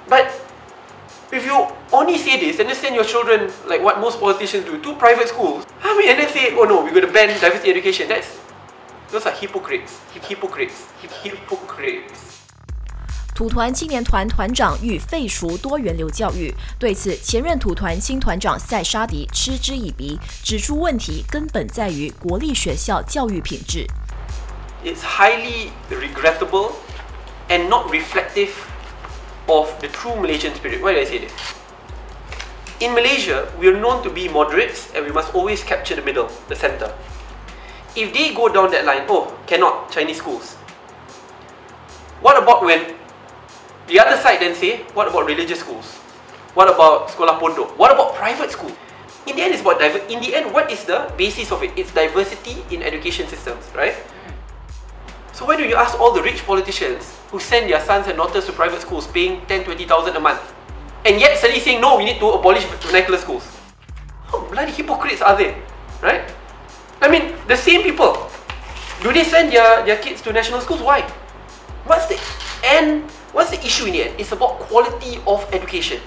But if you only say this and then send your children, like what most politicians do, to private schools, and then say, oh no, we're going to ban diversity education, those are hypocrites. Hypocrites. 土团青年团团长欲废除多元流教育，对此前任土团青团长赛沙迪嗤之以鼻，指出问题根本在于国立学校教育品质。It's highly regrettable and not reflective of the true Malaysian spirit. Why did I say this? In Malaysia, we are known to be moderates and we must always capture the middle, the center. If they go down that line, oh, cannot, Chinese schools. What about when the other side then say, what about religious schools? What about sekolah pondok? What about private schools? In the end, it's about in the end, what is the basis of it? It's diversity in education systems, right? So why do you ask all the rich politicians who send their sons and daughters to private schools paying 10-20,000 a month, and yet suddenly saying, no, we need to abolish vernacular schools? How bloody hypocrites are they, right? I mean, the same people, do they send their kids to national schools? Why? What's the issue in the end? It's about quality of education.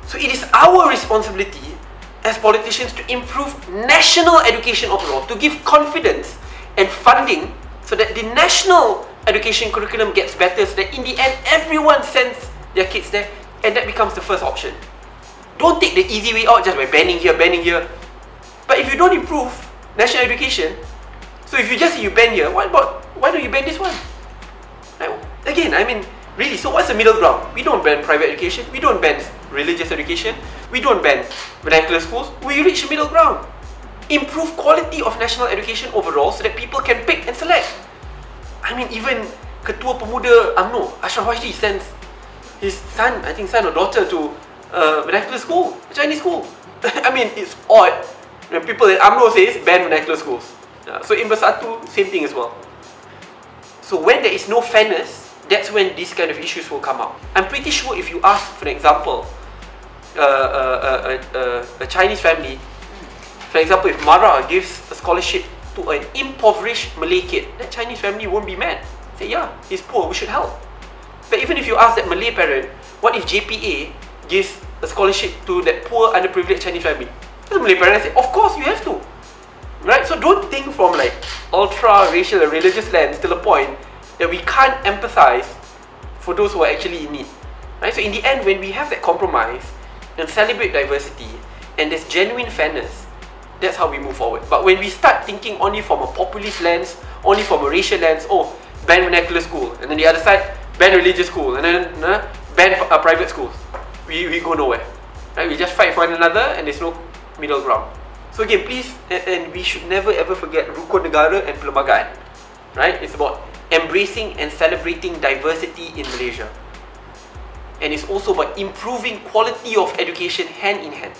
So it is our responsibility as politicians to improve national education overall, to give confidence and funding so that the national education curriculum gets better, so that in the end everyone sends their kids there, and that becomes the first option. Don't take the easy way out just by banning here. But if you don't improve national education, so if you just say you ban here, why don't you ban this one? Again, I mean, really, so what's the middle ground? We don't ban private education, we don't ban religious education, we don't ban vernacular schools, we reach the middle ground. Improve quality of national education overall so that people can pick and select. I mean, even Ketua Pemuda UMNO, Ashraf Wajdi, sends his son or daughter to vernacular school, a Chinese school. I mean, it's odd when people in UMNO says ban vernacular schools. So in Bersatu, same thing as well. So when there is no fairness, that's when these kind of issues will come up. I'm pretty sure if you ask, for example, a Chinese family, for example, if Mara gives a scholarship to an impoverished Malay kid, that Chinese family won't be mad. Say, yeah, he's poor, we should help. But even if you ask that Malay parent, what if JPA gives a scholarship to that poor, underprivileged Chinese family? The Malay parent say, of course you have to. Right? So don't think from like ultra-racial or religious lens to the point that we can't empathize for those who are actually in need. Right? So in the end, when we have that compromise and celebrate diversity and there's genuine fairness, that's how we move forward. But when we start thinking only from a populist lens, only from a racial lens, oh, ban vernacular school, and then the other side, ban religious school, and then ban private schools, we go nowhere. Right? We just fight for one another and there's no middle ground. So again, please, and we should never ever forget Rukun Negara and Perlembagaan. Right? It's about embracing and celebrating diversity in Malaysia. And it's also about improving quality of education hand in hand.